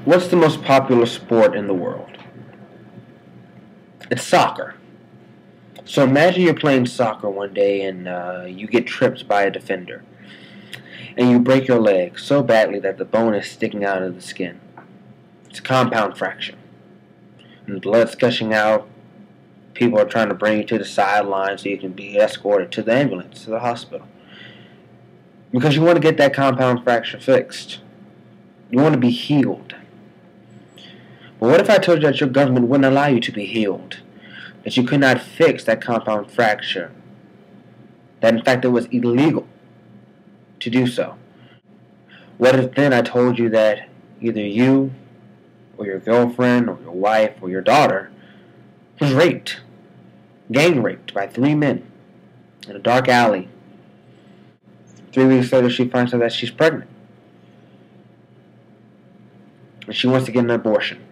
What's the most popular sport in the world? It's soccer. So imagine you're playing soccer one day and you get tripped by a defender. And you break your leg so badly that the bone is sticking out of the skin. It's a compound fracture. And blood's gushing out. People are trying to bring you to the sideline so you can be escorted to the ambulance, to the hospital. Because you want to get that compound fracture fixed. You want to be healed. But what if I told you that your government wouldn't allow you to be healed? That you could not fix that compound fracture? That in fact it was illegal to do so? What if then I told you that either you or your girlfriend or your wife or your daughter was raped, gang raped by 3 men in a dark alley? 3 weeks later she finds out that she's pregnant. And she wants to get an abortion.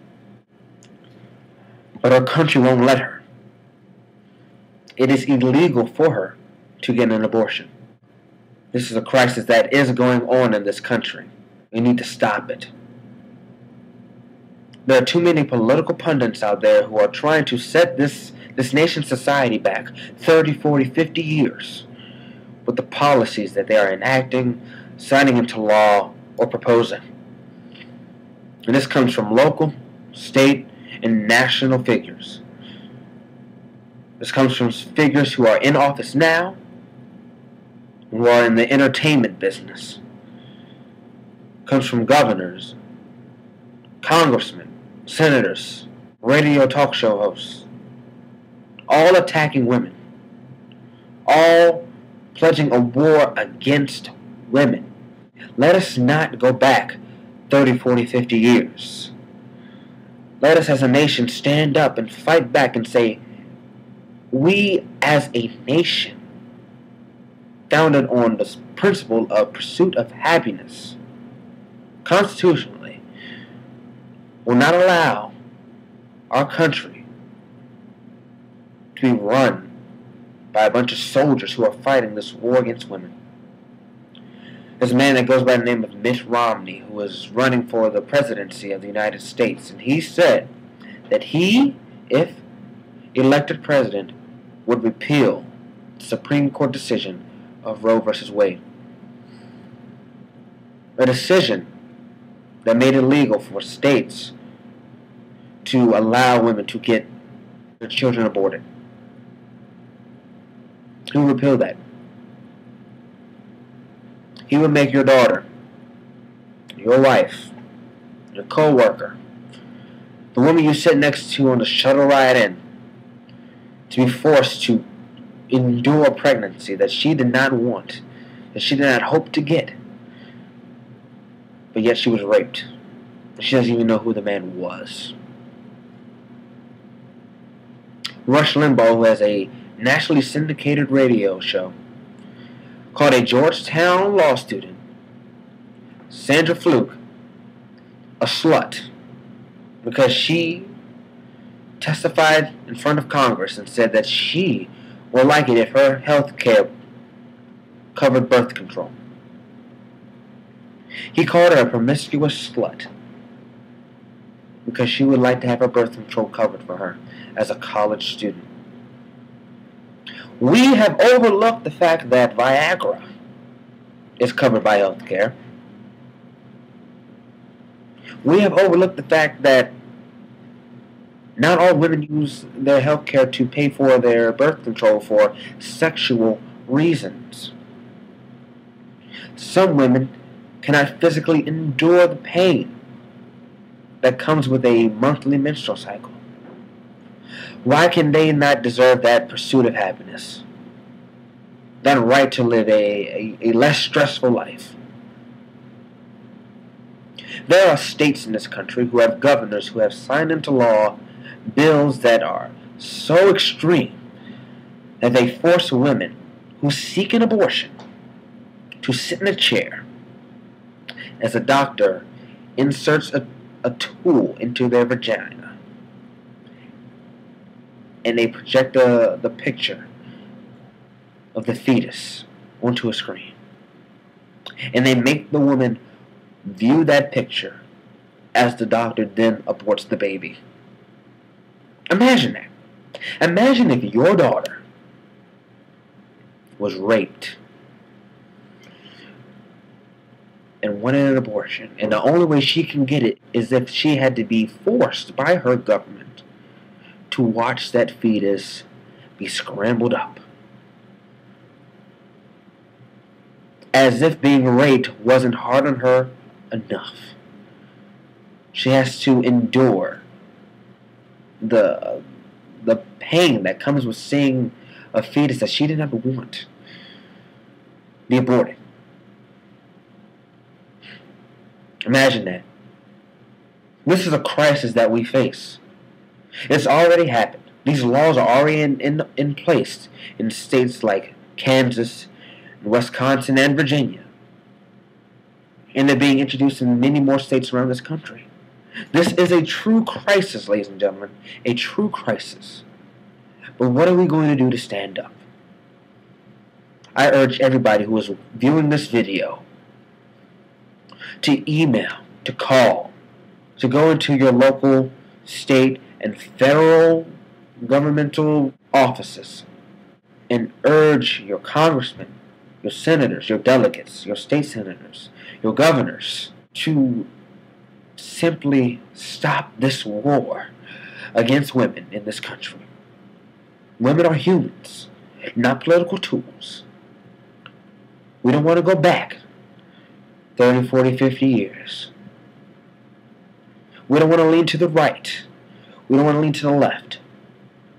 But her country won't let her. It is illegal for her to get an abortion. This is a crisis that is going on in this country. We need to stop it. There are too many political pundits out there who are trying to set this nation's society back 30, 40, 50 years with the policies that they are enacting, signing into law, or proposing. And this comes from local, state, and national figures. This comes from figures who are in office now, who are in the entertainment business. It comes from governors, congressmen, senators, radio talk show hosts, all attacking women, all pledging a war against women. Let us not go back 30, 40, 50 years. Let us as a nation stand up and fight back and say, we as a nation, founded on the principle of pursuit of happiness, constitutionally, will not allow our country to be run by a bunch of soldiers who are fighting this war against women. There's a man that goes by the name of Mitt Romney, who is running for the presidency of the United States, and he said that he, if elected president, would repeal the Supreme Court decision of Roe v. Wade. A decision that made it illegal for states to allow women to get their children aborted. He would repeal that. He would make your daughter, your wife, your co-worker, the woman you sit next to on the shuttle ride in, to be forced to endure a pregnancy that she did not want, that she did not hope to get, but yet she was raped. She doesn't even know who the man was. Rush Limbaugh, who has a nationally syndicated radio show, called a Georgetown law student, Sandra Fluke, a slut because she testified in front of Congress and said that she would like it if her health care covered birth control. He called her a promiscuous slut because she would like to have her birth control covered for her as a college student. We have overlooked the fact that Viagra is covered by health care. We have overlooked the fact that not all women use their health care to pay for their birth control for sexual reasons. Some women cannot physically endure the pain that comes with a monthly menstrual cycle. Why can they not deserve that pursuit of happiness? That right to live a less stressful life? There are states in this country who have governors who have signed into law bills that are so extreme that they force women who seek an abortion to sit in a chair as a doctor inserts a tool into their vagina, and they project the picture of the fetus onto a screen. And they make the woman view that picture as the doctor then aborts the baby. Imagine that. Imagine if your daughter was raped and wanted an abortion, and the only way she can get it is if she had to be forced by her government to watch that fetus be scrambled up. As if being raped wasn't hard on her enough. She has to endure the pain that comes with seeing a fetus that she didn't ever want be aborted. Imagine that. This is a crisis that we face. It's already happened. These laws are already in place in states like Kansas, Wisconsin, and Virginia. And they're being introduced in many more states around this country. This is a true crisis, ladies and gentlemen. A true crisis. But what are we going to do to stand up? I urge everybody who is viewing this video to email, to call, to go into your local, state, and federal governmental offices and urge your congressmen, your senators, your delegates, your state senators, your governors to simply stop this war against women in this country. Women are humans, not political tools. We don't want to go back 30, 40, 50 years. We don't want to lean to the right. We don't want to lean to the left.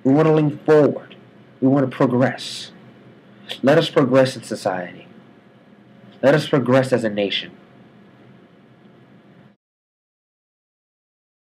We want to lean forward. We want to progress. Let us progress in society. Let us progress as a nation.